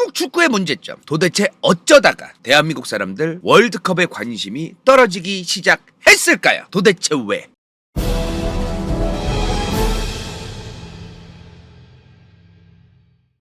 한국 축구의 문제점. 도대체 어쩌다가 대한민국 사람들 월드컵에 관심이 떨어지기 시작했을까요? 도대체 왜?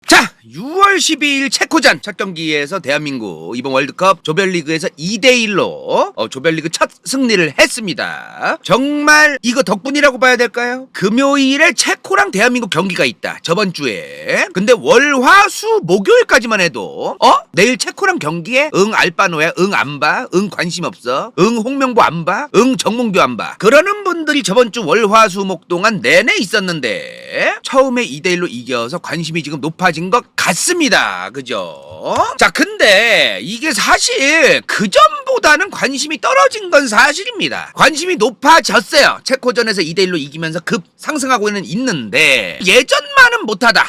자, 6월 12일 체코전 첫 경기에서 대한민국 이번 월드컵 조별리그에서 2대1로 조별리그 첫 승리를 했습니다. 정말 이거 덕분이라고 봐야 될까요? 금요일에 체코랑 대한민국 경기가 있다. 저번 주에. 근데 월, 화, 수, 목요일까지만 해도 내일 체코랑 경기에 알바노야, 안 봐, 관심 없어, 홍명보 안 봐, 정몽규 안 봐. 그러는 분들이 저번 주 월, 화, 수, 목 동안 내내 있었는데 처음에 2대1로 이겨서 관심이 지금 높아진 것 같습니다. 그죠? 자, 근데 이게 사실 그전보다는 관심이 떨어진 건 사실입니다. 관심이 높아졌어요. 체코전에서 2대1로 이기면서 급 상승하고는 있는데 예전만은 못하다.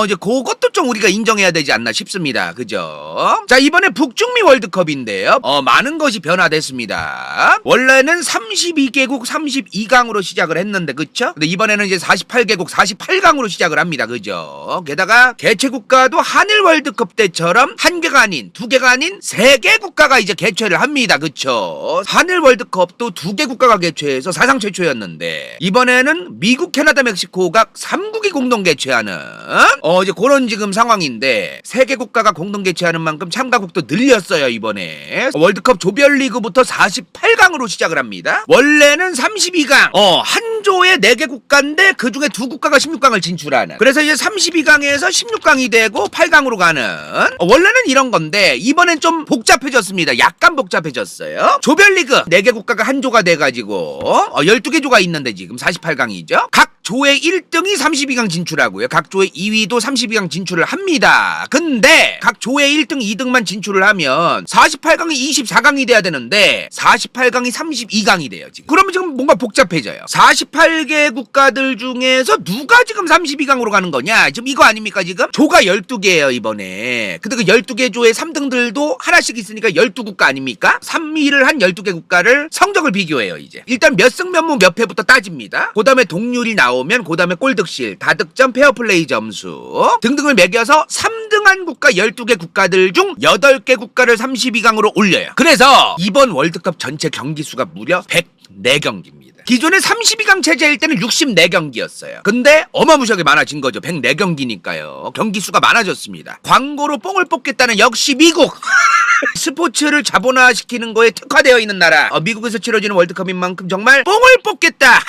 이제 그것도 좀 우리가 인정해야 되지 않나 싶습니다. 그죠? 자, 이번에 북중미 월드컵인데요. 많은 것이 변화됐습니다. 원래는 32개국 32강으로 시작을 했는데, 그쵸? 근데 이번에는 이제 48개국 48강으로 시작을 합니다. 그죠? 게다가 개최 국가도 한일 월드컵 때처럼 한 개가 아닌 두 개가 아닌 세 개 국가가 이제 개최를 합니다. 그쵸? 한일 월드컵도 두 개 국가가 개최해서 사상 최초였는데 이번에는 미국, 캐나다, 멕시코가 3국이 공동 개최하는 이제 그런 지금 상황인데 세 개 국가가 공동 개최하는 만큼 참가국도 늘렸어요. 이번에 월드컵 조별리그부터 48강으로 시작을 합니다. 원래는 32강 한 조에 4개 국가인데 그중에 두 국가가 16강을 진출하는, 그래서 이제 32강에서 16강이 되고 8강으로 가는, 원래는 이런 건데 이번엔 좀 복잡해졌습니다. 약간 복잡해졌어요. 조별리그 4개 국가가 한 조가 돼가지고 12개 조가 있는데 지금 48강이죠. 각 조의 1등이 32강 진출하고요. 각 조의 2위도 32강 진출을 합니다. 근데 각 조의 1등, 2등만 진출을 하면 48강이 24강이 돼야 되는데 48강이 32강이 돼요. 지금. 그러면 지금 뭔가 복잡해져요. 48개 국가들 중에서 누가 지금 32강으로 가는 거냐? 지금 이거 아닙니까? 지금 조가 12개예요 이번에. 근데 그 12개 조의 3등들도 하나씩 있으니까 12국가 아닙니까? 3위를 한 12개 국가를 성적을 비교해요. 이제 일단 몇 승 몇 무 몇 패부터 따집니다. 그 다음에 동률이 나오면 그 다음에 골득실, 다득점, 페어플레이 점수 등등을 매겨서 3등한 국가 12개 국가들 중 8개 국가를 32강으로 올려요. 그래서 이번 월드컵 전체 경기 수가 무려 104경기입니다. 기존에 32강 체제일 때는 64경기였어요. 근데 어마무시하게 많아진 거죠. 104경기니까요. 경기 수가 많아졌습니다. 광고로 뽕을 뽑겠다는 역시 미국. 스포츠를 자본화시키는 거에 특화되어 있는 나라. 미국에서 치러지는 월드컵인 만큼 정말 뽕을 뽑겠다.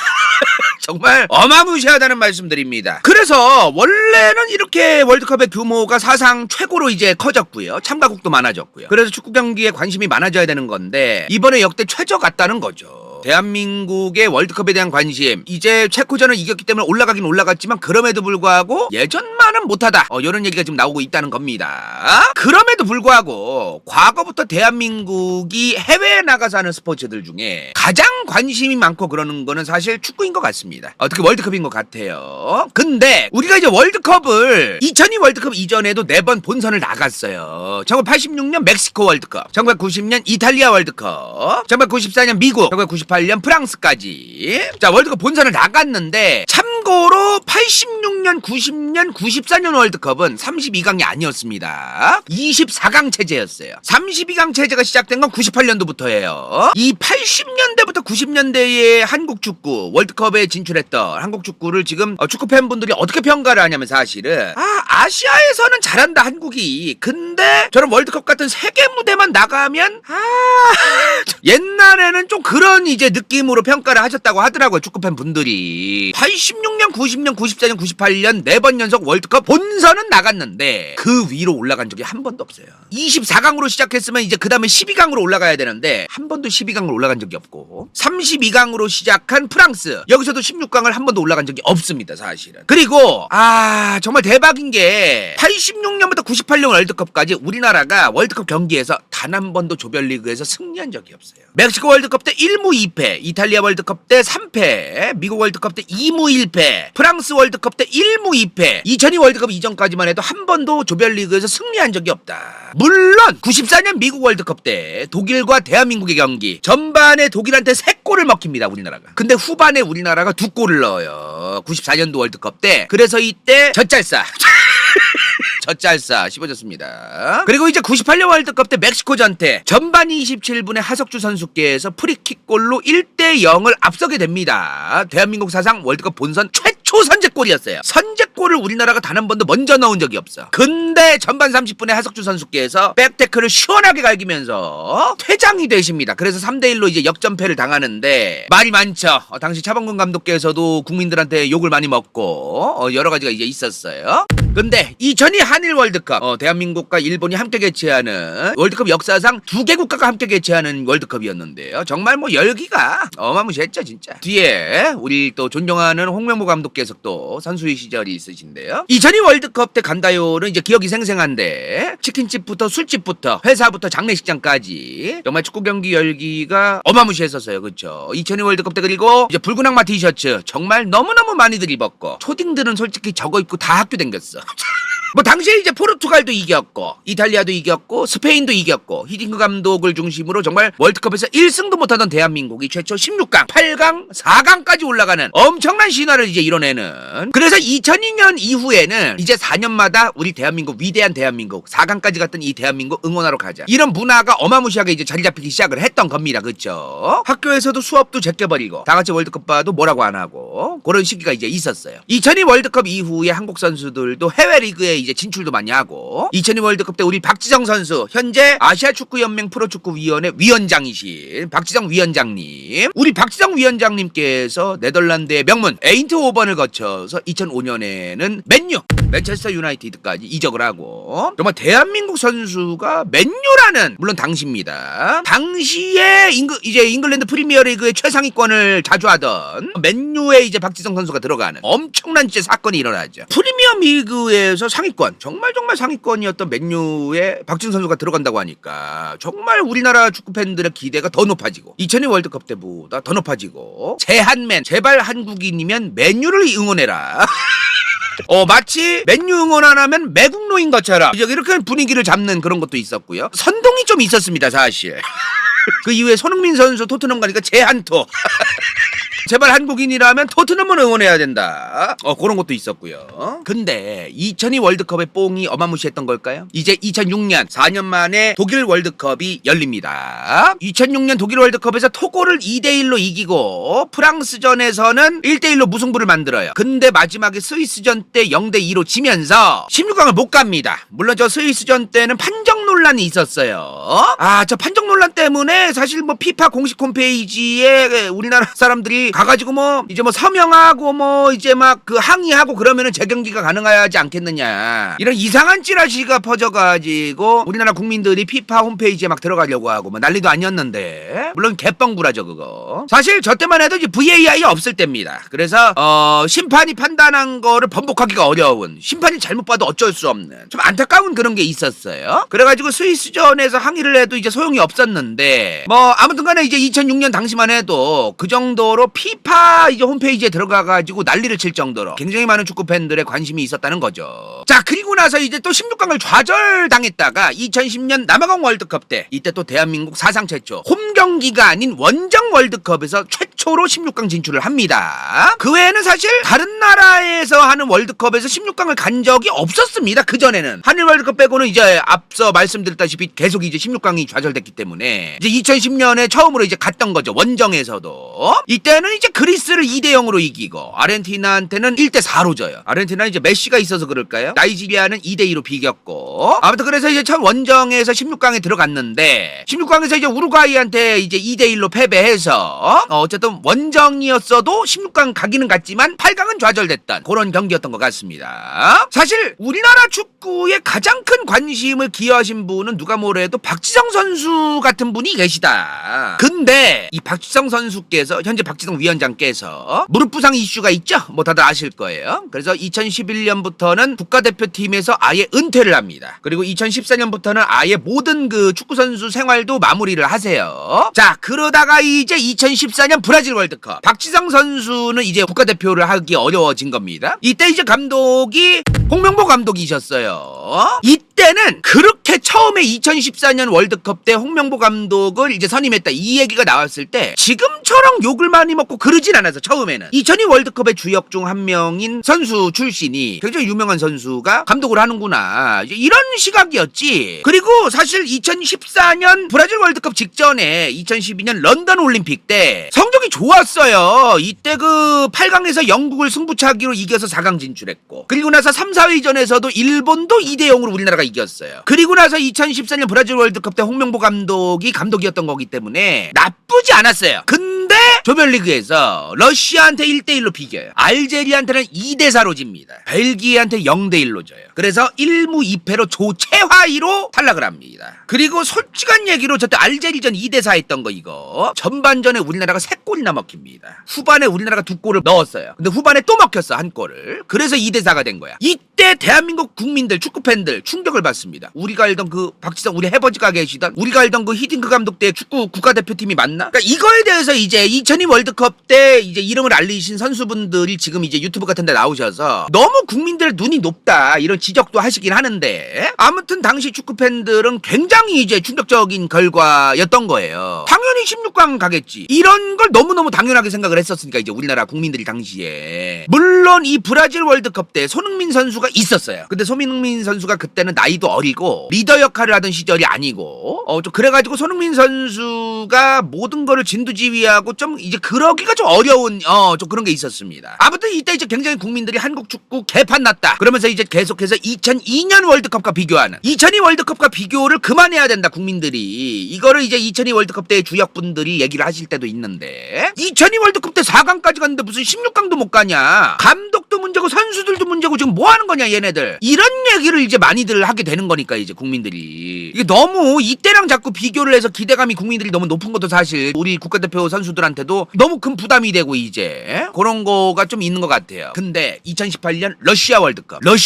정말 어마무시하다는 말씀드립니다. 그래서 원래는 이렇게 월드컵의 규모가 사상 최고로 이제 커졌고요. 참가국도 많아졌고요. 그래서 축구 경기에 관심이 많아져야 되는 건데 이번에 역대 최저 같다는 거죠. 대한민국의 월드컵에 대한 관심, 이제 체코전을 이겼기 때문에 올라가긴 올라갔지만 그럼에도 불구하고 예전만은 못하다, 이런 얘기가 지금 나오고 있다는 겁니다. 그럼에도 불구하고 과거부터 대한민국이 해외에 나가서 하는 스포츠들 중에 가장 관심이 많고 그러는 거는 사실 축구인 것 같습니다. 특히 월드컵인 것 같아요. 근데 우리가 이제 월드컵을 2002 월드컵 이전에도 4번 본선을 나갔어요. 1986년 멕시코 월드컵, 1990년 이탈리아 월드컵, 1994년 미국, 1998년 프랑스까지. 자, 월드컵 본선을 나갔는데 참고로 86년, 90년, 94년 월드컵은 32강이 아니었습니다. 24강 체제였어요. 32강 체제가 시작된 건 98년도부터예요. 이 80년대부터 90년대의 한국 축구, 월드컵에 진출했던 한국 축구를 지금 축구 팬분들이 어떻게 평가를 하냐면 사실은 아시아에서는 잘한다 한국이. 근데 저런 월드컵 같은 세계 무대만 나가면 옛날에는 좀 그런 이제 느낌으로 평가를 하셨다고 하더라고요. 축구팬 분들이. 86년, 90년, 94년, 98년 4번 연속 월드컵 본선은 나갔는데 그 위로 올라간 적이 한 번도 없어요. 24강으로 시작했으면 이제 그 다음에 12강으로 올라가야 되는데 한 번도 12강으로 올라간 적이 없고, 32강으로 시작한 프랑스, 여기서도 16강을 한 번도 올라간 적이 없습니다. 사실은. 그리고 정말 대박인 게 86년부터 98년 월드컵까지 우리나라가 월드컵 경기에서 단 한 번도 조별리그에서 승리한 적이 없어요. 멕시코 월드컵 때 1무 2패, 이탈리아 월드컵 때 3패, 미국 월드컵 때 2무 1패, 프랑스 월드컵 때 1무 2패, 2002 월드컵 이전까지만 해도 한 번도 조별리그에서 승리한 적이 없다. 물론 94년 미국 월드컵 때 독일과 대한민국의 경기 전반에 독일한테 3골을 먹힙니다. 우리나라가. 근데 후반에 우리나라가 2골을 넣어요. 94년도 월드컵 때. 그래서 이때 젖잘싸 젖잘싸 씹어졌습니다. 그리고 이제 98년 월드컵 때 멕시코전 때 전반 27분에 하석주 선수께서 프리킥골로 1대0을 앞서게 됩니다. 대한민국 사상 월드컵 본선 최초 선제골이었어요. 선제골을 우리나라가 단 한 번도 먼저 넣은 적이 없어. 근데 전반 30분에 하석주 선수께서 백태클을 시원하게 갈기면서 퇴장이 되십니다. 그래서 3대1로 이제 역전패를 당하는데 말이 많죠. 당시 차범근 감독께서도 국민들한테 욕을 많이 먹고 여러 가지가 이제 있었어요. 근데 2002 한일 월드컵 대한민국과 일본이 함께 개최하는 월드컵 역사상 두 개 국가가 함께 개최하는 월드컵이었는데요. 정말 뭐 열기가 어마무시했죠 진짜. 뒤에 우리 또 존경하는 홍명보 감독께서 또 선수의 시절이 있으신데요. 2002 월드컵 때 간다요는 이제 기억이 생생한데 치킨집부터 술집부터 회사부터 장례식장까지 정말 축구 경기 열기가 어마무시했었어요. 그렇죠. 2002 월드컵 때 그리고 이제 붉은 악마 티셔츠 정말 너무너무 많이들 입었고 초딩들은 솔직히 저거 입고 다 학교 댕겼어. 뭐 당시에 이제 포르투갈도 이겼고 이탈리아도 이겼고 스페인도 이겼고 히딩크 감독을 중심으로 정말 월드컵에서 1승도 못하던 대한민국이 최초 16강, 8강, 4강까지 올라가는 엄청난 신화를 이제 이뤄내는. 그래서 2002년 이후에는 이제 4년마다 우리 대한민국 위대한 대한민국 4강까지 갔던 이 대한민국 응원하러 가자. 이런 문화가 어마무시하게 이제 자리 잡히기 시작을 했던 겁니다. 그렇죠? 학교에서도 수업도 제껴버리고 다 같이 월드컵 봐도 뭐라고 안 하고 그런 시기가 이제 있었어요. 2002 월드컵 이후에 한국 선수들도 해외 리그에 이제 진출도 많이 하고 2002 월드컵 때 우리 박지성 선수 현재 아시아 축구 연맹 프로축구위원회 위원장이신 박지성 위원장님, 우리 박지성 위원장님께서 네덜란드의 명문 에인트호번을 거쳐서 2005년에는 맨유 맨체스터 유나이티드까지 이적을 하고 정말 대한민국 선수가 맨유라는 물론 당시입니다. 당시에 이제 잉글랜드 프리미어리그의 최상위권을 자주 하던 맨유에 이제 박지성 선수가 들어가는 엄청난 진짜 사건이 일어나죠. 프리미어리그에서 상위권 정말 상위권이었던 맨유에 박지성 선수가 들어간다고 하니까 정말 우리나라 축구 팬들의 기대가 더 높아지고 2002 월드컵 때보다 더 높아지고 제한맨 제발 한국인이면 맨유를 응원해라. 마치 맨유 응원 안 하면 매국노인 것처럼 이렇게 분위기를 잡는 그런 것도 있었고요. 선동이 좀 있었습니다 사실. 그 이후에 손흥민 선수 토트넘 가니까 제한토. 제발 한국인이라면 토트넘을 응원해야 된다. 그런 것도 있었고요. 근데 2002 월드컵의 뽕이 어마무시했던 걸까요? 이제 2006년 4년 만에 독일 월드컵이 열립니다. 2006년 독일 월드컵에서 토고를 2대1로 이기고 프랑스전에서는 1대1로 무승부를 만들어요. 근데 마지막에 스위스전 때 0대2로 지면서 16강을 못 갑니다. 물론 저 스위스전 때는 판정 논란이 있었어요. 저 판정 논란 때문에 사실 뭐 피파 공식 홈페이지에 우리나라 사람들이 가가지고 이제 서명하고 이제 막 그 항의하고 그러면은 재경기가 가능하지 않겠느냐 이런 이상한 찌라시가 퍼져가지고 우리나라 국민들이 피파 홈페이지에 막 들어가려고 하고 난리도 아니었는데 물론 개뻥구라죠 그거. 사실 저 때만 해도 이제 VAR이 없을 때입니다. 그래서 심판이 판단한 거를 번복하기가 어려운, 심판이 잘못 봐도 어쩔 수 없는 좀 안타까운 그런 게 있었어요. 그래가지고 스위스전에서 항의를 해도 이제 소용이 없었는데 아무튼간에 이제 2006년 당시만 해도 그 정도로 피파 이제 홈페이지에 들어가가지고 난리를 칠 정도로 굉장히 많은 축구 팬들의 관심이 있었다는 거죠. 자, 그리고 나서 이제 또 16강을 좌절당했다가 2010년 남아공 월드컵 때 이때 또 대한민국 사상 최초 홈 경기가 아닌 원정 월드컵에서 최초로 16강 진출을 합니다. 그 외에는 사실 다른 나라에서 하는 월드컵에서 16강을 간 적이 없었습니다. 그 전에는 한일 월드컵 빼고는 이제 앞서 말씀드렸다시피 계속 이제 16강이 좌절됐기 때문에 이제 2010년에 처음으로 이제 갔던 거죠. 원정에서도 이때는 이제 그리스를 2대0으로 이기고 아르헨티나한테는 1대4로 져요. 아르헨티나는 이제 메시가 있어서 그럴까요? 나이지리아는 2대2로 비겼고 아무튼 그래서 이제 처음 원정에서 16강에 들어갔는데 16강에서 이제 우루과이한테 이제 2대1로 패배해서 어쨌든 원정이었어도 16강 가기는 갔지만 8강은 좌절됐던 그런 경기였던 것 같습니다. 사실 우리나라 축구에 가장 큰 관심을 기여하신 분은 누가 뭐래도 박지성 선수 같은 분이 계시다. 근데 이 박지성 선수께서 현재 박지성 위원장께서 무릎 부상 이슈가 있죠? 다들 아실 거예요. 그래서 2011년부터는 국가대표팀에서 아예 은퇴를 합니다. 그리고 2014년부터는 아예 모든 그 축구 선수 생활도 마무리를 하세요. 자, 그러다가 이제 2014년 브라질 월드컵 박지성 선수는 이제 국가대표를 하기 어려워진 겁니다. 이때 이제 감독이 홍명보 감독이셨어요. 이때는 그렇게 처음에 2014년 월드컵 때 홍명보 감독을 이제 선임했다 이 얘기가 나왔을 때 지금처럼 욕을 많이 먹고 그러진 않아서 처음에는 2002 월드컵의 주역 중 한 명인 선수 출신이 굉장히 유명한 선수가 감독을 하는구나 이제 이런 시각이었지. 그리고 사실 2014년 브라질 월드컵 직전에 2012년 런던 올림픽 때 성적이 좋았어요. 이때 그 8강에서 영국을 승부차기로 이겨서 4강 진출했고 그리고 나서 3, 4위전에서도 일본도 2대0으로 우리나라가 이겼어요. 그리고 나서 2014년 브라질 월드컵 때 홍명보 감독이 감독이었던 거기 때문에 나쁘지 않았어요. 근데 조별리그에서 러시아한테 1대1로 비겨요. 알제리한테는 2대4로 집니다. 벨기에한테 0대1로 져요. 그래서 1무 2패로 조최하위로 탈락을 합니다. 그리고 솔직한 얘기로 저때 알제리전 2대4 했던 거 이거 전반전에 우리나라가 3골이나 먹힙니다. 후반에 우리나라가 2골을 넣었어요. 근데 후반에 또 먹혔어 한 골을. 그래서 2대4가 된 거야. 이때 대한민국 국민들 축구팬들 충격을 받습니다. 우리가 알던 그 박지성 우리 해버지가 계시던 우리가 알던 그 히딩크 감독 때 축구 국가대표팀이 맞나? 그러니까 이거에 대해서 이제 2002 월드컵 때 이제 이름을 알리신 선수분들이 지금 이제 유튜브 같은 데 나오셔서 너무 국민들 눈이 높다 이런 지적도 하시긴 하는데 아무튼 당시 축구팬들은 굉장히 이제 충격적인 결과였던 거예요. 당연히 16강 가겠지. 이런 걸 너무너무 당연하게 생각을 했었으니까 이제 우리나라 국민들이 당시에. 물론 이 브라질 월드컵 때 손흥민 선수가 있었어요. 근데 손흥민 선수가 그때는 나이도 어리고 리더 역할을 하던 시절이 아니고 좀 그래가지고 손흥민 선수가 모든 거를 진두지휘하고 좀 이제 그러기가 좀 어려운 좀 그런 게 있었습니다. 아무튼 이때 이제 굉장히 국민들이 한국 축구 개판 났다 그러면서 이제 계속해서 2002년 월드컵과 비교하는 2002 월드컵과 비교를 그만해야 된다 국민들이 이거를 이제 2002 월드컵 때 주역분들이 얘기를 하실 때도 있는데 2002 월드컵 때 4강까지 갔는데 무슨 16강도 못 가냐 감독도 문제고 선수들도 문제고 지금 뭐 하는 거냐 얘네들 이런 얘기를 이제 많이들 하게 되는 거니까 이제 국민들이 이게 너무 이때랑 자꾸 비교를 해서 기대감이 국민들이 너무 높은 것도 사실 우리 국가대표 선수들한테도 너무 큰 부담이 되고 이제 그런 거가 좀 있는 것 같아요. 근데 2018년 러시아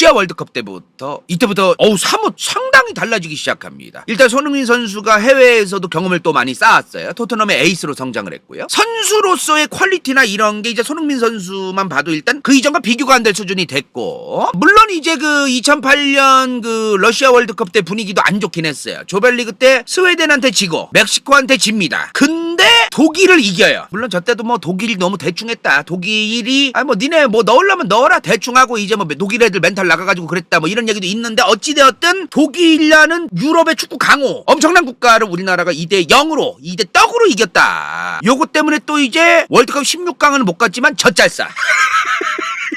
월드컵 때부터 이때부터 사뭇 상당히 달라지기 시작합니다. 일단 손흥민 선수가 해외에서도 경험을 또 많이 쌓았어요. 토트넘의 에이스로 성장을 했고요. 선수로서의 퀄리티나 이런 게 이제 손흥민 선수만 봐도 일단 그 이전과 비교가 안 될 수준이 됐고 물론 이제 그 2008년 그 러시아 월드컵 때 분위기도 안 좋긴 했어요. 조별리그 때 스웨덴한테 지고 멕시코한테 집니다. 근데 독일을 이겨요. 물론 저 때도 뭐 독일이 너무 대충했다. 독일이 뭐 니네 뭐 넣으려면 넣어라 대충 하고 이제 뭐 독일 애들 멘탈 나가가지고 그랬다 뭐 이런 얘기도 있는데 어찌되었든 독일이라는 유럽의 축구 강호 엄청난 국가를 우리나라가 2대0으로 2대 떡으로 이겼다. 요거 때문에 또 이제 월드컵 16강은 못 갔지만 젖잘싸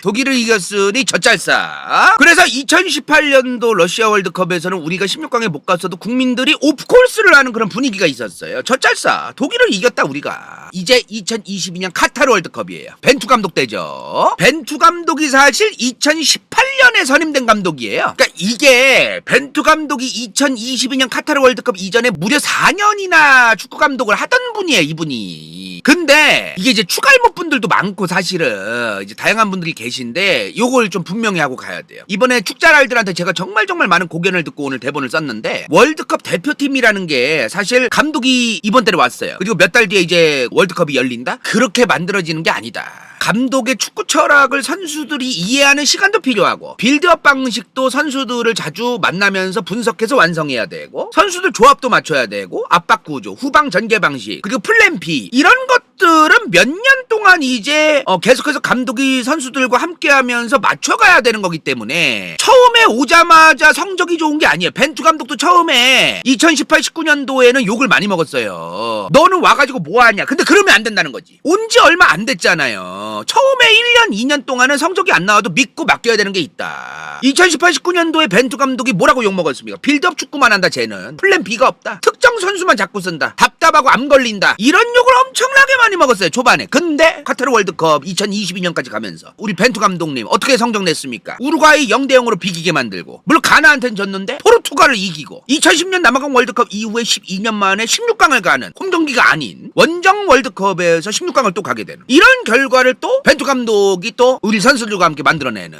독일을 이겼으니 젖잘싸. 그래서 2018년도 러시아 월드컵에서는 우리가 16강에 못 갔어도 국민들이 오프콜스를 하는 그런 분위기가 있었어요. 젖잘싸. 독일을 이겼다 우리가. 이제 2022년 카타르 월드컵이에요. 벤투 감독 때죠. 벤투 감독이 사실 2018년에 선임된 감독이에요. 그러니까 이게 벤투 감독이 2022년 카타르 월드컵 이전에 무려 4년이나 축구 감독을 하던 분이에요, 이분이. 근데 이게 이제 추가할목 분들도 많고 사실은 이제 다양한 분들이 계신데 요걸 좀 분명히 하고 가야 돼요. 이번에 축자랄들한테 제가 정말 많은 고견을 듣고 오늘 대본을 썼는데 월드컵 대표팀이라는 게 사실 감독이 이번 달에 왔어요. 그리고 몇 달 뒤에 이제 월드컵이 열린다? 그렇게 만들어지는 게 아니다. 감독의 축구 철학을 선수들이 이해하는 시간도 필요하고 빌드업 방식도 선수들을 자주 만나면서 분석해서 완성해야 되고 선수들 조합도 맞춰야 되고 압박 구조, 후방 전개 방식 그리고 플랜 B 이런 것들은 몇 년 동안 이제 계속해서 감독이 선수들과 함께하면서 맞춰가야 되는 거기 때문에 처음에 오자마자 성적이 좋은 게 아니에요. 벤투 감독도 처음에 2018-19년도에는 욕을 많이 먹었어요. 너는 와가지고 뭐하냐. 근데 그러면 안 된다는 거지. 온 지 얼마 안 됐잖아요. 처음에 1년, 2년 동안은 성적이 안 나와도 믿고 맡겨야 되는 게 있다. 2018-19년도에 벤투 감독이 뭐라고 욕먹었습니까? 빌드업 축구만 한다 쟤는. 플랜 B가 없다. 특정 선수만 자꾸 쓴다. 답답하고 암 걸린다. 이런 욕을 엄청나게 많이 먹었어요 초반에. 근데 카타르 월드컵 2022년까지 가면서 우리 벤투 감독님 어떻게 성적 냈습니까? 우루과이 0대0으로 비기게 만들고 물론 가나한테는 졌는데 포르투갈을 이기고 2010년 남아공 월드컵 이후에 12년 만에 16강을 가는 홈경기가 아닌 원정 월드컵에서 16강을 또 가게 되는 이런 결과를 또 벤투 감독이 또 우리 선수들과 함께 만들어내는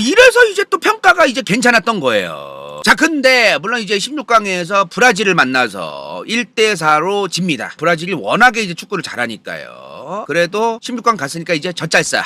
이래서 이제 또 평가가 이제 괜찮았던 거예요. 자 근데 물론 이제 16강에서 브라질을 만나서 1대4로 집니다. 브라질이 워낙에 이제 축구를 잘하니까요. 그래도 16강 갔으니까 이제 젖잘싸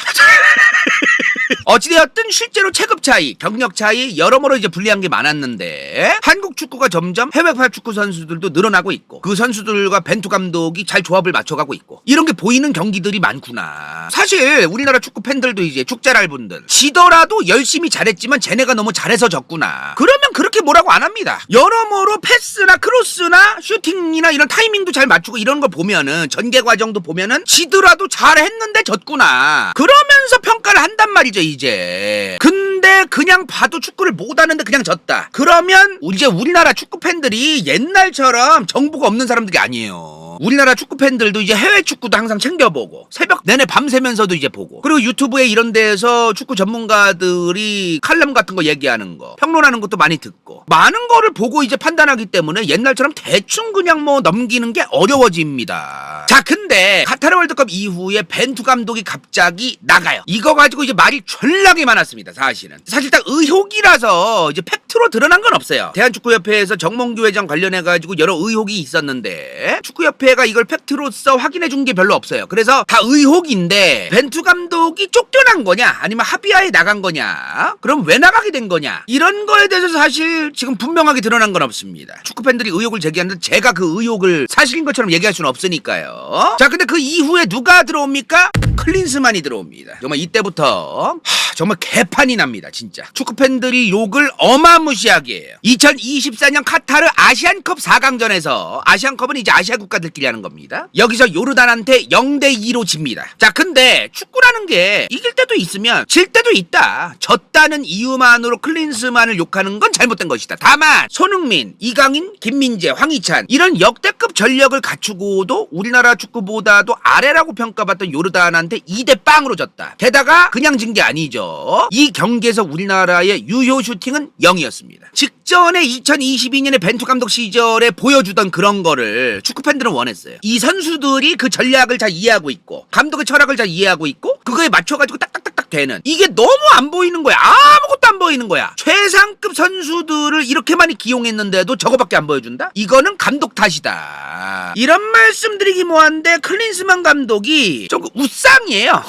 어찌되었든 실제로 체급 차이, 경력 차이 여러모로 이제 불리한 게 많았는데 한국 축구가 점점 해외파 축구 선수들도 늘어나고 있고 그 선수들과 벤투 감독이 잘 조합을 맞춰가고 있고 이런 게 보이는 경기들이 많구나. 사실 우리나라 축구 팬들도 이제 축제랄 분들 지더라도 열심히 잘했지만 쟤네가 너무 잘해서 졌구나. 그러면 그렇게 뭐라고 안 합니다. 여러모로 패스나 크로스나 슈팅이나 이런 타이밍도 잘 맞추고 이런 걸 보면은 전개 과정도 보면은 지더라도 잘했는데 졌구나. 그러면서 평가를 한단 말이죠 이제. 근데 그냥 봐도 축구를 못하는데 그냥 졌다. 그러면 이제 우리나라 축구 팬들이 옛날처럼 정보가 없는 사람들이 아니에요. 우리나라 축구 팬들도 이제 해외 축구도 항상 챙겨보고 새벽 내내 밤새면서도 이제 보고 그리고 유튜브에 이런 데에서 축구 전문가들이 칼럼 같은 거 얘기하는 거 평론하는 것도 많이 듣고 많은 거를 보고 이제 판단하기 때문에 옛날처럼 대충 그냥 뭐 넘기는 게 어려워집니다. 자 근데 카타르 월드컵 이후에 벤투 감독이 갑자기 나가요. 이거 가지고 이제 말이 졸라게 많았습니다. 사실 딱 의혹이라서 이제 팩트로 드러난 건 없어요. 대한축구협회에서 정몽규 회장 관련해 가지고 여러 의혹이 있었는데 축구협회가 이걸 팩트로서 확인해 준 게 별로 없어요. 그래서 다 의혹인데 벤투 감독이 쫓겨난 거냐 아니면 합의하에 나간 거냐 그럼 왜 나가게 된 거냐 이런 거에 대해서 사실 지금 분명하게 드러난 건 없습니다. 축구팬들이 의혹을 제기하는데 제가 그 의혹을 사실인 것처럼 얘기할 수는 없으니까요. 자 근데 그 이후에 누가 들어옵니까? 클린스만이 들어옵니다. 정말 이때부터 정말 개판이 납니다. 진짜 축구팬들이 욕을 어마무시하게 해요. 2024년 카타르 아시안컵 4강전에서 아시안컵은 이제 아시아 국가들끼리 하는 겁니다. 여기서 요르단한테 0대2로 집니다. 자 근데 축구라는 게 이길 때도 있으면 질 때도 있다. 졌다는 이유만으로 클린스만을 욕하는 건 잘못된 것이다. 다만 손흥민, 이강인, 김민재, 황희찬 이런 역대급 전력을 갖추고도 우리나라 축구보다도 아래라고 평가받던 요르단한테 2대0으로 졌다. 게다가 그냥 진 게 아니죠. 이 경기에서 우리나라의 유효 슈팅은 0이었습니다. 직전에 2022년에 벤투 감독 시절에 보여주던 그런 거를 축구팬들은 원했어요. 이 선수들이 그 전략을 잘 이해하고 있고 감독의 철학을 잘 이해하고 있고 그거에 맞춰가지고 딱딱딱딱 되는 이게 너무 안 보이는 거야. 아무것도 안 보이는 거야. 최상급 선수들을 이렇게 많이 기용했는데도 저거밖에 안 보여준다? 이거는 감독 탓이다. 이런 말씀드리기 뭐한데 클린스만 감독이 조금 웃상이에요.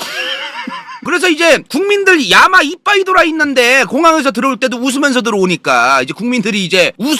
그래서 이제 국민들 야마 이빠이 돌아 있는데 공항에서 들어올 때도 웃으면서 들어오니까 이제 국민들이 이제 웃어?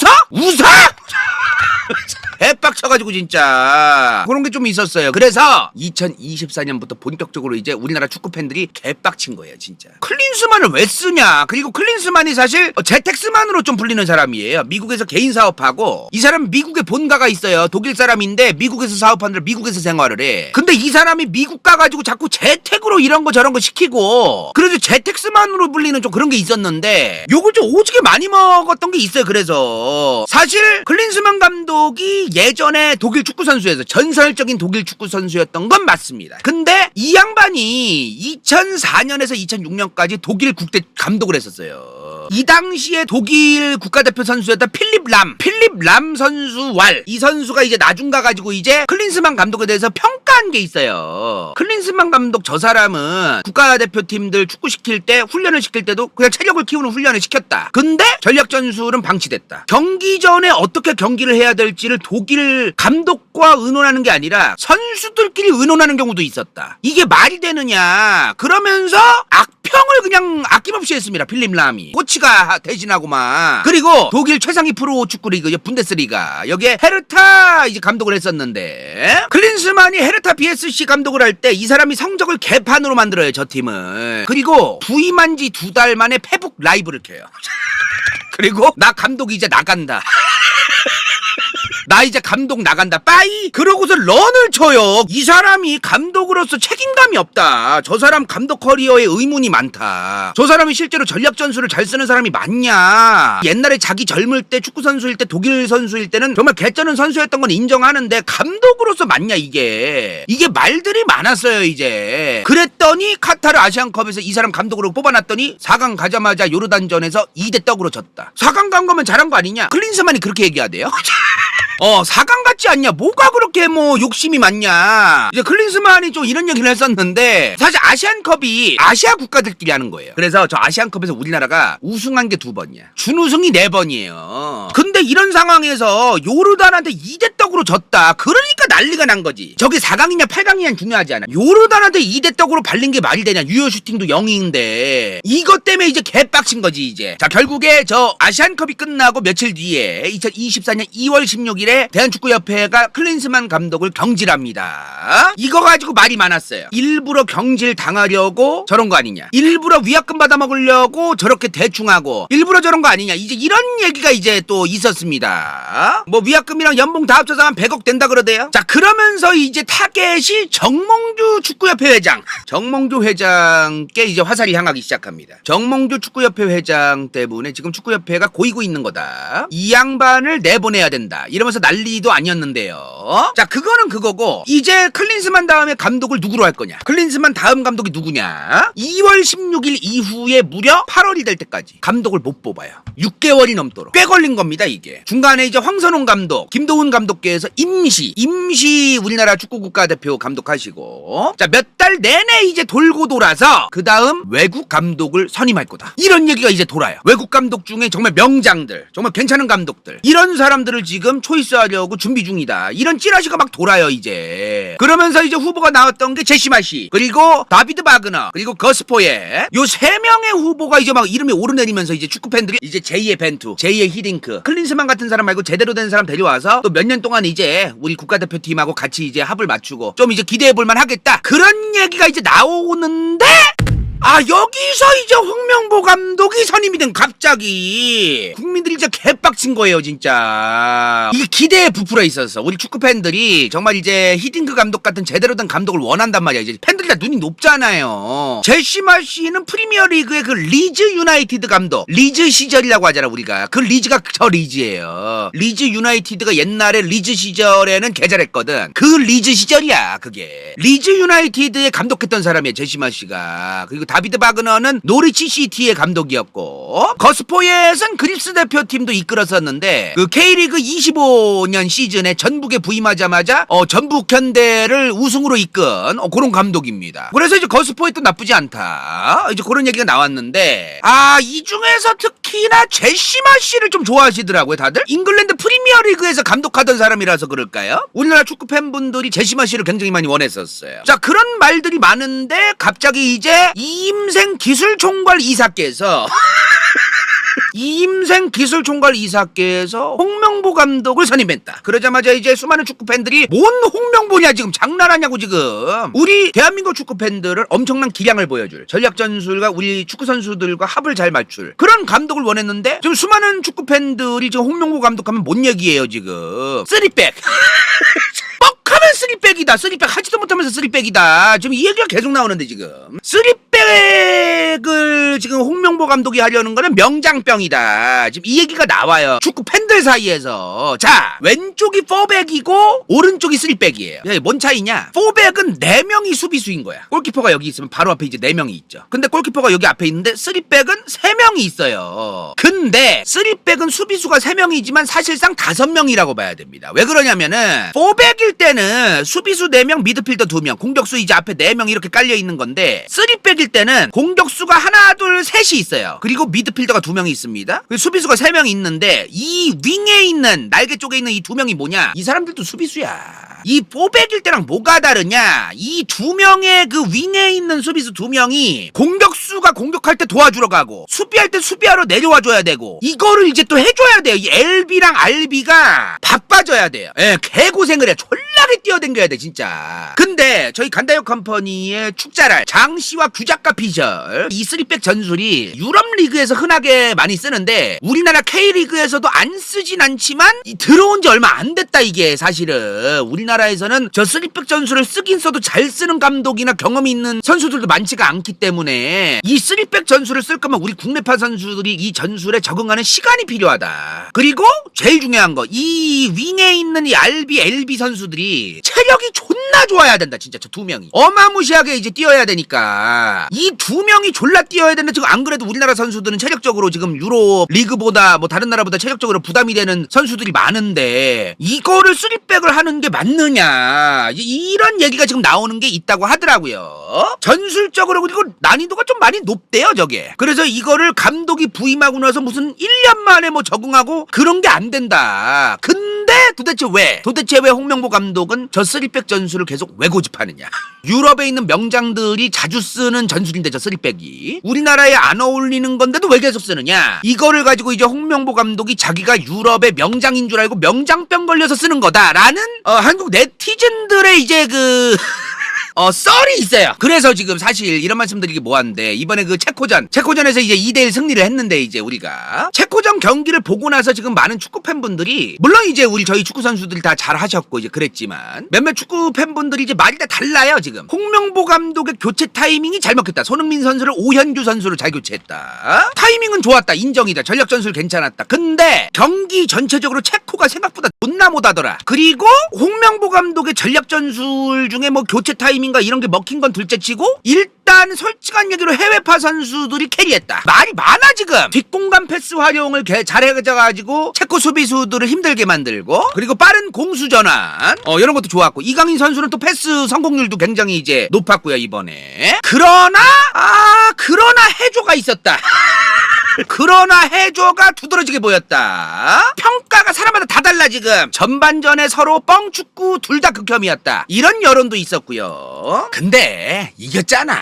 개빡쳐가지고 진짜 그런 게 좀 있었어요. 그래서 2024년부터 본격적으로 이제 우리나라 축구 팬들이 개빡친 거예요. 진짜 클린스만을 왜 쓰냐. 그리고 클린스만이 사실 제텍스만으로 좀 불리는 사람이에요. 미국에서 개인 사업하고 이 사람 미국에 본가가 있어요. 독일 사람인데 미국에서 사업하느라 미국에서 생활을 해. 근데 이 사람이 미국 가가지고 자꾸 재택으로 이런 거 저런 거 시키고 그래서 제텍스만으로 불리는 좀 그런 게 있었는데 욕을 좀 오지게 많이 먹었던 게 있어요. 그래서 사실 클린스만 감독이 예전에 독일 축구 선수에서 전설적인 독일 축구 선수였던 건 맞습니다. 근데 이 양반이 2004년에서 2006년까지 독일 국대 감독을 했었어요. 이 당시에 독일 국가대표 선수였던 필립 람 선수 이 선수가 이제 나중 가가지고 이제 클린스만 감독에 대해서 평가한 게 있어요. 클린스만 감독 저 사람은 국가대표팀들 축구 시킬 때 훈련을 시킬 때도 그냥 체력을 키우는 훈련을 시켰다. 근데 전략 전술은 방치됐다. 경기 전에 어떻게 경기를 해야 될지를 독일 감독과 의논하는 게 아니라 선수들끼리 의논하는 경우도 있었다. 이게 말이 되느냐. 그러면서 악평을 그냥 아낌없이 했습니다. 필립 람이 코치가 대신하고만. 그리고 독일 최상위 프로 축구 리그 분데스리가 여기에 헤르타 이제 감독을 했었는데 클린스만이 헤르타 BSC 감독을 할 때 이 사람이 성적을 개판으로 만들어요. 저 팀을. 그리고 부임한 지 2달 만에 페북 라이브를 켜요. 그리고 나 감독 이제 나간다. 나 이제 감독 나간다 빠이 그러고서 런을 쳐요. 이 사람이 감독으로서 책임감이 없다. 저 사람 감독 커리어에 의문이 많다. 저 사람이 실제로 전략 전술을 잘 쓰는 사람이 맞냐. 옛날에 자기 젊을 때 축구 선수일 때 독일 선수일 때는 정말 개쩌는 선수였던 건 인정하는데 감독으로서 맞냐. 이게 말들이 많았어요. 이제 그랬더니 카타르 아시안컵에서 이 사람 감독으로 뽑아놨더니 4강 가자마자 요르단전에서 2대0으로 졌다. 4강 간 거면 잘한 거 아니냐. 클린스만이 그렇게 얘기하대요. 4강 같지 않냐? 뭐가 그렇게 뭐 욕심이 많냐? 이제 클린스만이 좀 이런 얘기를 했었는데 사실 아시안컵이 아시아 국가들끼리 하는 거예요. 그래서 저 아시안컵에서 우리나라가 우승한 게 2번이야. 준우승이 4번이에요. 근데 이런 상황에서 요르단한테 2대0으로 졌다. 그러니까 난리가 난 거지. 저게 4강이냐 8강이냐 중요하지 않아. 요르단한테 2대 떡으로 발린 게 말이 되냐. 유효 슈팅도 0인데 이것 때문에 이제 개빡친 거지 이제. 자, 결국에 저 아시안컵이 끝나고 며칠 뒤에 2024년 2월 16일에 대한축구협회가 클린스만 감독을 경질합니다. 이거 가지고 말이 많았어요. 일부러 경질 당하려고 저런 거 아니냐, 일부러 위약금 받아먹으려고 저렇게 대충하고 일부러 저런 거 아니냐, 이제 이런 얘기가 이제 또 있었습니다. 뭐 위약금이랑 연봉 다 합쳐서 한 100억 된다 그러대요. 자, 그러면서 이제 타겟이 정몽주 축구협회 회장, 정몽주 회장께 이제 화살이 향하기 시작합니다. 정몽주 축구협회 회장 때문에 지금 축구협회가 고이고 있는 거다, 이 양반을 내보내야 된다, 이러면서 난리도 아니었는데요. 자, 그거는 그거고, 이제 클린스만 다음에 감독을 누구로 할 거냐, 클린스만 다음 감독이 누구냐. 2월 16일 이후에 무려 8월이 될 때까지 감독을 못 뽑아요. 6개월이 넘도록 꽤 걸린 겁니다. 이게 중간에 이제 황선홍 감독, 김도훈 감독께서 임시 우리나라 축구 국가대표 감독하시고, 자, 몇 달 내내 이제 돌고 돌아서 그 다음 외국 감독을 선임할 거다, 이런 얘기가 이제 돌아요. 외국 감독 중에 정말 명장들, 정말 괜찮은 감독들, 이런 사람들을 지금 초이스하려고 준비 중이다, 이런 찌라시가 막 돌아요 이제. 그러면서 이제 후보가 나왔던 게 제시마시, 그리고 다비드 바그너, 그리고 거스포예, 요 3명의 후보가 이제 막 이름이 오르내리면서 이제 축구 팬들이 이제 제2의 벤투, 제2의 히딩크, 클린스만 같은 사람 말고 제대로 된 사람 데려와서 또 몇 년 동안 이제 우리 국가대표팀하고 같이 이제 합을 맞추고 좀 이제 기대해볼만 하겠다, 그런 얘기가 이제 나오는데, 아, 여기서 이제 홍명보 감독이 선임이 된, 갑자기 국민들이 진짜 개빡친 거예요 진짜. 이게 기대에 부풀어 있어서 우리 축구 팬들이 정말 이제 히딩크 감독 같은 제대로 된 감독을 원한단 말이야. 이제 팬들이 다 눈이 높잖아요. 제시마 씨는 프리미어리그의 그 리즈 유나이티드 감독, 리즈 시절이라고 하잖아 우리가. 그 리즈가 저 리즈예요. 리즈 유나이티드가 옛날에 리즈 시절에는 개 잘했거든. 그 리즈 시절이야 그게. 리즈 유나이티드에 감독했던 사람이야 제시마 씨가. 그리고 다비드 바그너는 노리치 시티의 감독이었고, 거스포옜은 그리스 대표팀도 이끌었었는데 그 K리그 25년 시즌에 전북에 부임하자마자 전북 현대를 우승으로 이끈 그런 감독입니다. 그래서 이제 거스포옜도 나쁘지 않다, 이제 그런 얘기가 나왔는데, 아, 이 중에서 특히나 제시마 씨를 좀 좋아하시더라고요 다들. 잉글랜드 프리미어리그에서 감독하던 사람이라서 그럴까요? 우리나라 축구 팬분들이 제시마 씨를 굉장히 많이 원했었어요. 자, 그런 말들이 많은데 갑자기 이제 이임생 기술총괄 이사께서 이임생 기술총괄 이사께서 홍명보 감독을 선임했다. 그러자마자 이제 수많은 축구 팬들이 뭔 홍명보냐, 지금 장난하냐고, 지금 우리 대한민국 축구 팬들을 엄청난 기량을 보여줄, 전략 전술과 우리 축구 선수들과 합을 잘 맞출 그런 감독을 원했는데, 지금 수많은 축구 팬들이 지금 홍명보 감독하면 뭔 얘기예요 지금. 쓰리백 하면 쓰리백이다, 쓰리백 하지도 못하면서 쓰리백이다, 지금 이 얘기가 계속 나오는데, 지금 쓰리백을 지금 홍명보 감독이 하려는 거는 명장병이다, 지금 이 얘기가 나와요 축구 팬들 사이에서. 자, 왼쪽이 4백이고 오른쪽이 쓰리백이에요. 뭔 차이냐, 4백은 4명이 수비수인 거야. 골키퍼가 여기 있으면 바로 앞에 이제 4명이 있죠. 근데 골키퍼가 여기 앞에 있는데 쓰리백은 3명이 있어요. 근데 쓰리백은 수비수가 3명이지만 사실상 5명이라고 봐야 됩니다. 왜 그러냐면은 4백일 때는 수비수 4명, 미드필더 2명, 공격수 이제 앞에 4명 이렇게 깔려있는 건데, 3백일 때는 공격수가 하나 둘 셋이 있어요. 그리고 미드필더가 2명이 있습니다. 수비수가 3명이 있는데, 이 윙에 있는, 날개 쪽에 있는 이 2명이 뭐냐, 이 사람들도 수비수야. 이 4백일 때랑 뭐가 다르냐, 이 2명의 그 윙에 있는 수비수 2명이 공격수가 공격할 때 도와주러 가고 수비할 때 수비하러 내려와 줘야 되고, 이거를 이제 또 해줘야 돼요. 이 LB랑 RB가 바빠져야 돼요. 예, 개고생을 해. 졸라게 뛰어댕겨야 돼 진짜. 근데 저희 간다요 컴퍼니의 축자랄 장씨와 규작가 피셜, 이 3백 전술이 유럽 리그에서 흔하게 많이 쓰는데 우리나라 K리그에서도 안 쓰진 않지만 들어온 지 얼마 안 됐다. 이게 사실은 우리나라에서는 저 3백 전술을 쓰긴 써도 잘 쓰는 감독이나 경험이 있는 선수들도 많지가 않기 때문에 이 3백 전술을 쓸 거면 우리 국내파 선수들이 이 전술에 적응하는 시간이 필요하다. 그리고 제일 중요한 거, 이 윙에 있는 이 RB, LB 선수들이 체력이 존나 좋아야 된다. 진짜 저 2명이 어마무시하게 이제 뛰어야 되니까 이 2명이 졸라 뛰어야 되는데, 지금 안 그래도 우리나라 선수들은 체력적으로 지금 유럽 리그보다 뭐 다른 나라보다 체력적으로 부담이 되는 선수들이 많은데 이거를 3백을 하는 게 맞느냐, 이런 얘기가 지금 나오는 게 있다고 하더라고요. 전술적으로. 그리고 난이도가 좀 많이 높대요 저게. 그래서 이거를 감독이 부임하고 나서 무슨 1년 만에 뭐 적응하고 그런 게 안 된다. 근데 도대체 왜 홍명보 감독은 저 3백 전술을 계속 왜 고집하느냐? 유럽에 있는 명장들이 자주 쓰는 전술인데 저 3백이 우리나라에 안 어울리는 건데도 왜 계속 쓰느냐? 이거를 가지고 이제 홍명보 감독이 자기가 유럽의 명장인 줄 알고 명장병 걸려서 쓰는 거다라는 한국 네티즌들의 이제 썰이 있어요. 그래서 지금 사실 이런 말씀드리기 뭐한데 이번에 그 체코전에서 이제 2대1 승리를 했는데 이제 우리가 체코전 경기를 보고 나서 지금 많은 축구 팬분들이 물론 이제 저희 축구 선수들이 다 잘하셨고 이제 그랬지만 몇몇 축구 팬분들이 이제 말이 다 달라요. 지금 홍명보 감독의 교체 타이밍이 잘 먹혔다. 손흥민 선수를 오현규 선수로 잘 교체했다. 타이밍은 좋았다. 인정이다. 전력 전술 괜찮았다. 근데 경기 전체적으로 체코가 생각보다 존나 못하더라. 그리고 홍명보 감독의 전력 전술 중에 뭐 교체 타이밍 이런 게 먹힌 건 둘째치고 일단 솔직한 얘기로 해외파 선수들이 캐리했다. 말이 많아 지금. 뒷공간 패스 활용을 잘해가지고 체코 수비수들을 힘들게 만들고 그리고 빠른 공수 전환 이런 것도 좋았고 이강인 선수는 또 패스 성공률도 굉장히 이제 높았고요 이번에. 그러나 해조가 있었다. 그러나 해조가 두드러지게 보였다. 평가가 사람마다 다 달라 지금. 전반전에 서로 뻥축구 둘 다 극혐이었다. 이런 여론도 있었고요. 근데 이겼잖아.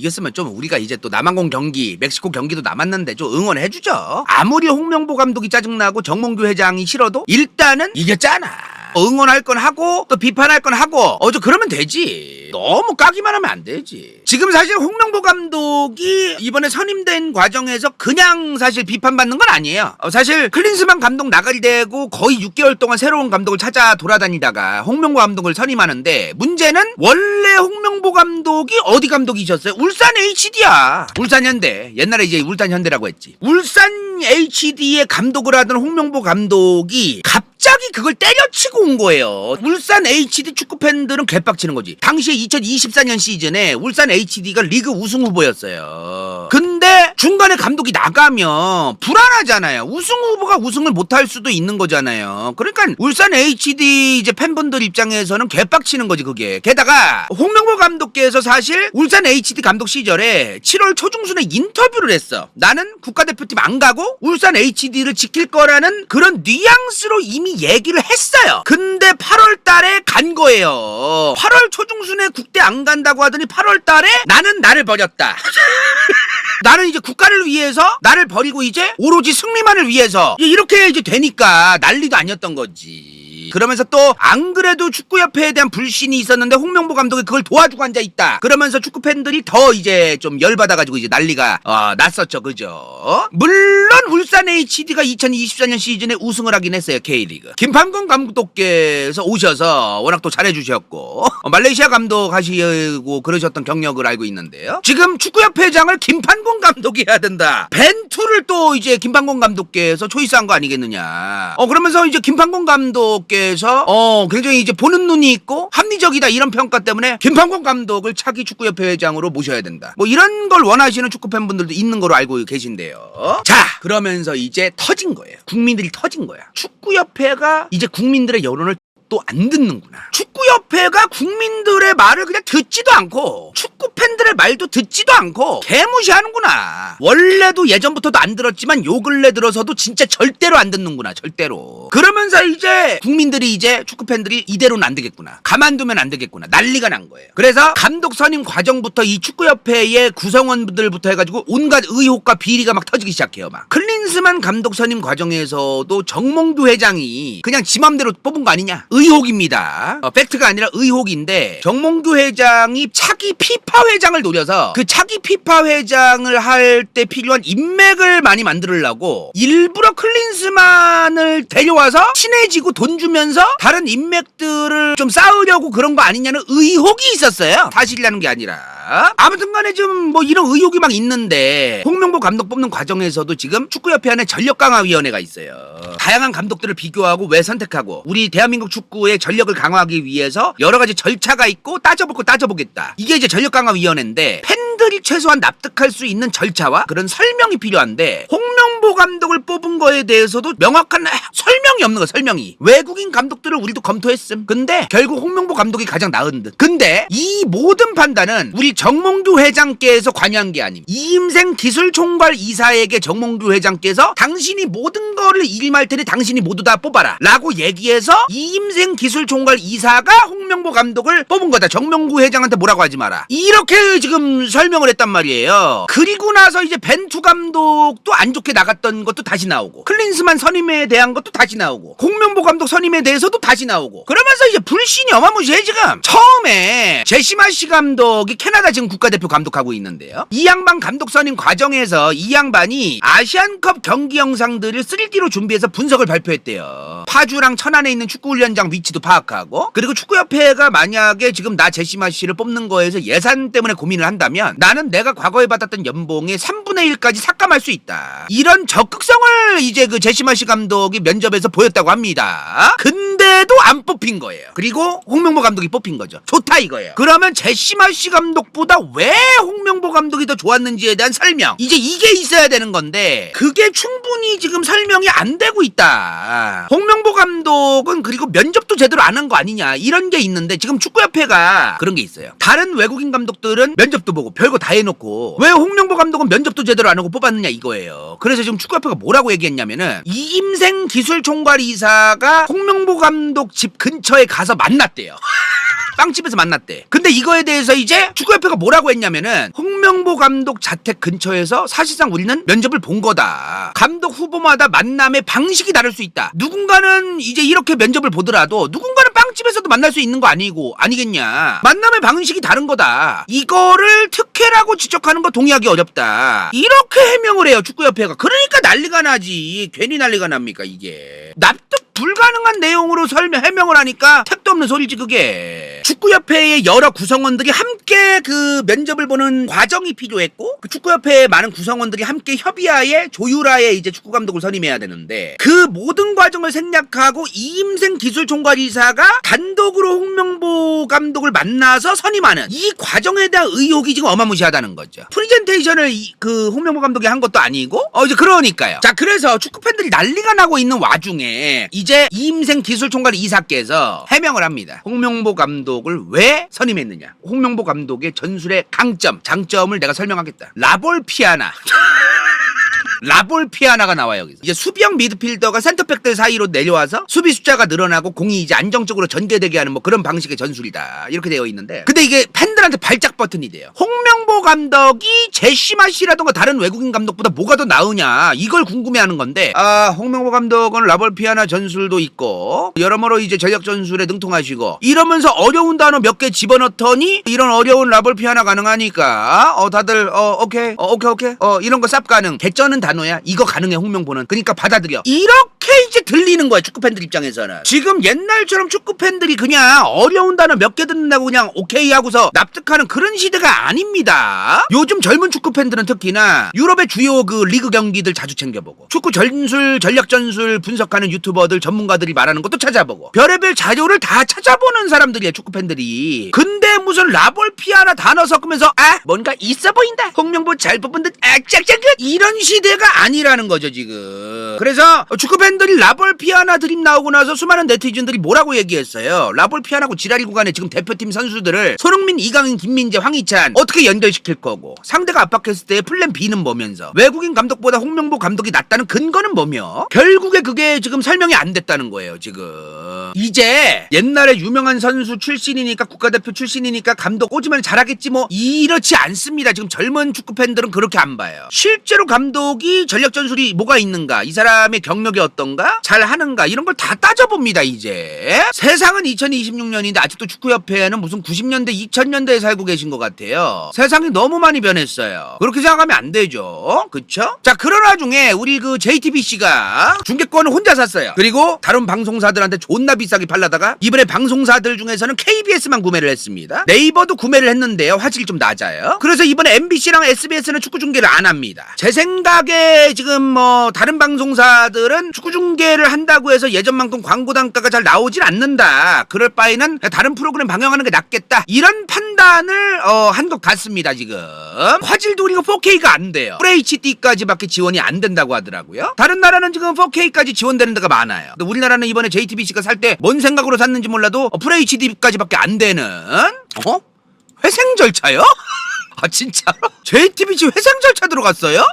이겼으면 좀 우리가 이제 또 남아공 경기, 멕시코 경기도 남았는데 좀 응원해주죠. 아무리 홍명보 감독이 짜증나고 정몽규 회장이 싫어도 일단은 이겼잖아. 응원할 건 하고 또 비판할 건 하고 그러면 되지. 너무 까기만 하면 안 되지. 지금 사실 홍명보 감독이 이번에 선임된 과정에서 그냥 사실 비판받는 건 아니에요. 사실 클린스만 감독 나가리되고 거의 6개월 동안 새로운 감독을 찾아 돌아다니다가 홍명보 감독을 선임하는데 문제는 원래 홍명보 감독이 어디 감독이셨어요? 울산 HD야. 울산 현대. 옛날에 이제 울산 현대라고 했지. 울산 HD의 감독을 하던 홍명보 감독이 갑자기 그걸 때려치고 온 거예요. 울산 HD 축구 팬들은 개빡치는 거지. 당시에 2024년 시즌에 울산 HD가 리그 우승 후보였어요. 근데 중간에 감독이 나가면 불안하잖아요. 우승 후보가 우승을 못할 수도 있는 거잖아요. 그러니까 울산 HD 이제 팬분들 입장에서는 개빡치는 거지 그게. 게다가 홍명보 감독께서 사실 울산 HD 감독 시절에 7월 초중순에 인터뷰를 했어. 나는 국가대표팀 안 가고 울산 HD를 지킬 거라는 그런 뉘앙스로 이미 얘기를 했어요. 근데 8월 달에 간 거예요. 8월 초중순에 국대 안 간다고 하더니 8월 달에 나는 나를 버렸다. 나는 이제 국가를 위해서 나를 버리고 이제 오로지 승리만을 위해서 이렇게 이제 되니까 난리도 아니었던 거지. 그러면서 또 안 그래도 축구협회에 대한 불신이 있었는데 홍명보 감독이 그걸 도와주고 앉아있다. 그러면서 축구팬들이 더 이제 좀 열받아가지고 이제 난리가 났었죠. 그죠? 물론 울산 HD가 2024년 시즌에 우승을 하긴 했어요. K리그. 김판곤 감독께서 오셔서 워낙 또 잘해주셨고 말레이시아 감독 하시고 그러셨던 경력을 알고 있는데요. 지금 축구협회장을 김판곤 감독이 해야 된다. 벤투를 또 이제 김판곤 감독께서 초이스한 거 아니겠느냐. 그러면서 이제 김판곤 감독께서 굉장히 이제 보는 눈이 있고 합리적이다 이런 평가 때문에 김판곤 감독을 차기 축구협회 회장으로 모셔야 된다. 뭐 이런 걸 원하시는 축구 팬분들도 있는 걸로 알고 계신데요. 자, 그러면서 이제 터진 거예요. 국민들이 터진 거야. 축구협회가 이제 국민들의 여론을 또 안 듣는구나. 축구협회가 국민들의 말을 그냥 듣지도 않고 축구 팬들의 말도 듣지도 않고 개무시하는구나. 원래도 예전부터도 안 들었지만 요 근래 들어서도 진짜 절대로 안 듣는구나. 절대로. 그러면서 이제 국민들이 이제 축구 팬들이 이대로는 안 되겠구나. 가만두면 안 되겠구나. 난리가 난 거예요. 그래서 감독 선임 과정부터 이 축구협회의 구성원들부터 해가지고 온갖 의혹과 비리가 막 터지기 시작해요. 막 클린스만 감독 선임 과정에서도 정몽규 회장이 그냥 지 맘대로 뽑은 거 아니냐. 의혹입니다. 팩트가 아니라 의혹인데 정몽규 회장이 차기 피파 회장을 노려서 그 차기 피파 회장을 할 때 필요한 인맥을 많이 만들려고 일부러 클린스만을 데려와서 친해지고 돈 주면서 다른 인맥들을 좀 쌓으려고 그런 거 아니냐는 의혹이 있었어요. 사실이라는 게 아니라. 아무튼 간에 좀 뭐 이런 의혹이 막 있는데 홍명보 감독 뽑는 과정에서도 지금 축구협회 안에 전력강화위원회가 있어요. 다양한 감독들을 비교하고 왜 선택하고 우리 대한민국 축구의 전력을 강화하기 위해서 여러 가지 절차가 있고 따져볼 거 따져보겠다. 이게 이제 전력강화위원회인데 팬들이 최소한 납득할 수 있는 절차와 그런 설명이 필요한데 홍명보 홍명보 감독을 뽑은 거에 대해서도 명확한 설명이 없는 거야. 설명이. 외국인 감독들을 우리도 검토했음. 근데 결국 홍명보 감독이 가장 나은 듯. 근데 이 모든 판단은 우리 정몽규 회장께서 관여한 게 아님. 이임생 기술총괄 이사에게 정몽규 회장께서 당신이 모든 거를 일임할 테니 당신이 모두 다 뽑아라 라고 얘기해서 이임생 기술총괄 이사가 홍명보 감독을 뽑은 거다. 정몽규 회장한테 뭐라고 하지 마라. 이렇게 지금 설명을 했단 말이에요. 그리고 나서 이제 벤투 감독도 안 좋게 나갔던 것도 다시 나오고, 클린스만 선임에 대한 것도 다시 나오고, 홍명보 감독 선임에 대해서도 다시 나오고, 그러면서 이제 불신이 어마무시해. 지금 처음에 제시마시 감독이 캐나다 지금 국가대표 감독하고 있는데요, 이 양반 감독 선임 과정에서 이 양반이 아시안컵 경기 영상들을 3D로 준비해서 분석을 발표했대요. 파주랑 천안에 있는 축구훈련장 위치도 파악하고, 그리고 축구협회가 만약에 지금 나 제시마시를 뽑는 거에서 예산 때문에 고민을 한다면 나는 내가 과거에 받았던 연봉의 3분의 1까지 삭감할 수 있다. 이런 적극성을 이제 그 제시마시 감독이 면접에서 보였다고 합니다. 근데도 안 뽑힌 거예요. 그리고 홍명보 감독이 뽑힌 거죠. 좋다 이거예요. 그러면 제시마시 감독보다 왜 홍명보 감독이 더 좋았는지에 대한 설명, 이제 이게 있어야 되는 건데 그게 충분히 지금 설명이 안 되고 있다. 홍명보 감독은 그리고 면접도 제대로 안 한 거 아니냐 이런 게 있는데, 지금 축구협회가 그런 게 있어요. 다른 외국인 감독들은 면접도 보고 별거 다 해놓고 왜 홍명보 감독은 면접도 제대로 안 하고 뽑았느냐 이거예요. 그래서 지금 축구협회가 뭐라고 얘기했냐면은, 이임생 기술총괄이사가 홍명보 감독 집 근처에 가서 만났대요. 빵집에서 만났대. 근데 이거에 대해서 이제 축구협회가 뭐라고 했냐면은, 홍명보 감독 자택 근처에서 사실상 우리는 면접을 본 거다. 감독 후보마다 만남의 방식이 다를 수 있다. 누군가는 이제 이렇게 면접을 보더라도 누군가는 빵집에서도 만날 수 있는 거 아니겠냐. 만남의 방식이 다른 거다. 이거를 특혜라고 지적하는 거 동의하기 어렵다. 이렇게 해명을 해요, 축구협회가. 그러니까 난리가 나지. 괜히 난리가 납니까 이게. 납득 불가능한 내용으로 해명을 하니까 택도 없는 소리지 그게. 축구협회의 여러 구성원들이 함께 그 면접을 보는 과정이 필요했고, 그 축구협회의 많은 구성원들이 함께 협의하에 조율하에 이제 축구감독을 선임해야 되는데, 그 모든 과정을 생략하고 이임생 기술총괄이사가 단독으로 홍명보 감독을 만나서 선임하는 이 과정에 대한 의혹이 지금 어마무시하다는 거죠. 프리젠테이션을 그 홍명보 감독이 한 것도 아니고 이제 그러니까요. 자, 그래서 축구팬들이 난리가 나고 있는 와중에 이제 이임생 기술총괄 이사께서 해명을 합니다. 홍명보 감독을 왜 선임했느냐, 홍명보 감독의 전술의 강점, 장점을 내가 설명하겠다. 라볼피아나 라볼피아나가 나와요. 여기서 이제 수비형 미드필더가 센터백들 사이로 내려와서 수비 숫자가 늘어나고 공이 이제 안정적으로 전개되게 하는 뭐 그런 방식의 전술이다, 이렇게 되어 있는데, 근데 이게 팬들한테 발작 버튼이 돼요. 홍명보 감독이 제시마시라던가 다른 외국인 감독보다 뭐가 더 나으냐, 이걸 궁금해하는 건데, 홍명보 감독은 라볼피아나 전술도 있고 여러모로 이제 전략 전술에 능통하시고 이러면서 어려운 단어 몇 개 집어넣더니 이런 어려운 라볼피아나 가능하니까 다들 오케이 이런 거 쌉 가능. 개쩌는 단어야. 이거 가능해 홍명보는. 그러니까 받아들여. 이렇게 이제 들리는 거야, 축구팬들 입장에서는. 지금 옛날처럼 축구팬들이 그냥 어려운 단어 몇 개 듣는다고 그냥 오케이 하고서 납득하는 그런 시대가 아닙니다. 요즘 젊은 축구팬들은 특히나 유럽의 주요 그 리그 경기들 자주 챙겨보고, 축구 전술, 전략 전술 분석하는 유튜버들, 전문가들이 말하는 것도 찾아보고, 별의별 자료를 다 찾아보는 사람들이야, 축구팬들이. 근데 무슨 라볼피아나 단어 섞으면서 뭔가 있어 보인다, 홍명보 잘 뽑은 듯 짝짝끝, 이런 시대가 아니라는 거죠 지금. 그래서 축구팬들이 라볼피아나 드립 나오고 나서 수많은 네티즌들이 뭐라고 얘기했어요. 라볼피아나고 지라리 구간에 지금 대표팀 선수들을 손흥민, 이강인, 김민재, 황희찬 어떻게 연결시킬 거고, 상대가 압박했을 때 플랜 B는 뭐면서, 외국인 감독보다 홍명보 감독이 낫다는 근거는 뭐며, 결국에 그게 지금 설명이 안 됐다는 거예요 지금. 이제 옛날에 유명한 선수 출신이니까, 국가대표 출신이니까 감독 꽂으면 잘하겠지 뭐 이렇지 않습니다. 지금 젊은 축구팬들은 그렇게 안 봐요. 실제로 감독이 전략 전술이 뭐가 있는가, 이 사람의 경력이 어떤가, 잘 하는가, 이런 걸 다 따져봅니다. 이제 세상은 2026년인데 아직도 축구협회는 무슨 90년대 2000년대에 살고 계신 것 같아요. 세상이 너무 많이 변했어요. 그렇게 생각하면 안 되죠, 그쵸? 자, 그런 와중에 우리 그 JTBC가 중계권을 혼자 샀어요. 그리고 다른 방송사들한테 존나 비싸게 팔라다가 이번에 방송사들 중에서는 KBS만 구매를 했습니다. 네이버도 구매를 했는데요, 화질이 좀 낮아요. 그래서 이번에 MBC랑 SBS는 축구 중계를 안 합니다. 제 생각에 지금 뭐 다른 방송사들은 축구 중계 중계를 한다고 해서 예전만큼 광고 단가가 잘 나오질 않는다. 그럴 바에는 다른 프로그램 방영하는 게 낫겠다. 이런 판단을 한 것 같습니다. 지금 화질도 우리가 4K가 안 돼요. FHD까지밖에 지원이 안 된다고 하더라고요. 다른 나라는 지금 4K까지 지원되는 데가 많아요. 근데 우리나라는 이번에 JTBC가 살 때 뭔 생각으로 샀는지 몰라도 FHD까지밖에 안 되는 회생 절차요? 아 진짜로? JTBC 회생 절차 들어갔어요?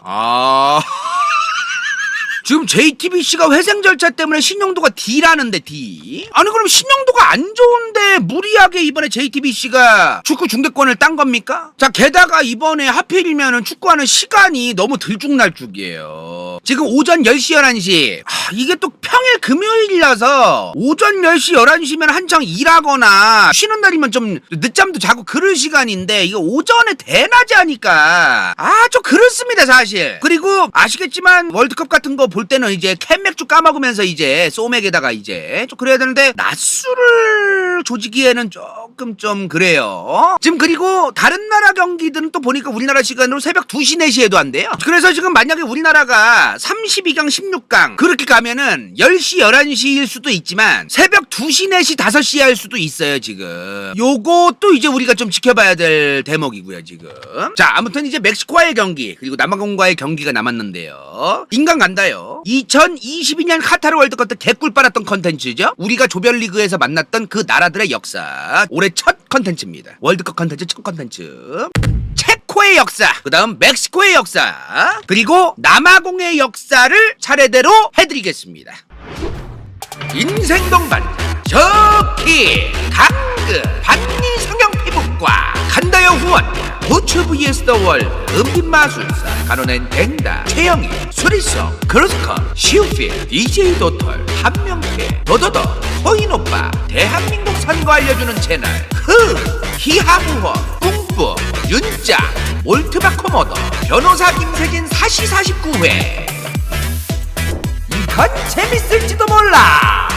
지금 JTBC가 회생 절차 때문에 신용도가 D라는데 D? 아니 그럼 신용도가 안 좋은데 무리하게 이번에 JTBC가 축구 중계권을 딴 겁니까? 자 게다가 이번에 하필이면은 축구하는 시간이 너무 들쭉날쭉이에요. 지금 오전 10시 11시 이게 또 평일 금요일이라서 오전 10시 11시면 한창 일하거나 쉬는 날이면 좀 늦잠도 자고 그럴 시간인데 이거 오전에 대낮에 하니까 좀 그렇습니다 사실. 그리고 아시겠지만 월드컵 같은 거 볼 때는 이제 캔맥주 까먹으면서 이제 소맥에다가 이제 좀 그래야 되는데 낮술을 조지기에는 조금 좀 그래요. 지금 그리고 다른 나라 경기들은 또 보니까 우리나라 시간으로 새벽 2시 4시에도 안 돼요. 그래서 지금 만약에 우리나라가 32강 16강 그렇게 가면은 10시 11시일 수도 있지만 새벽 2시 4시 5시에 할 수도 있어요 지금. 요것도 이제 우리가 좀 지켜봐야 될 대목이고요 지금. 자 아무튼 이제 멕시코와의 경기 그리고 남아공과의 경기가 남았는데요. 인간 간다요. 2022년 카타르 월드컵 때 개꿀 빨았던 컨텐츠죠. 우리가 조별리그에서 만났던 그 나라들의 역사. 올해 첫 컨텐츠입니다. 월드컵 컨텐츠 첫 컨텐츠. 체코의 역사, 그 다음 멕시코의 역사, 그리고 남아공의 역사를 차례대로 해드리겠습니다. 인생동반 저키 강그 반니 성형 피부과 간다요 후원 부츠 vs 더 월드 은빛마술사 간호낸 댕다 최영희 수리성 크로스컷 시우필 DJ 도털 한명태 도도도 호인오빠 대한민국 선거 알려주는 채널 히하무호 뿡뿌 윤짱 올트바코모도 변호사 김세진 사시 49회 이건 재밌을지도 몰라.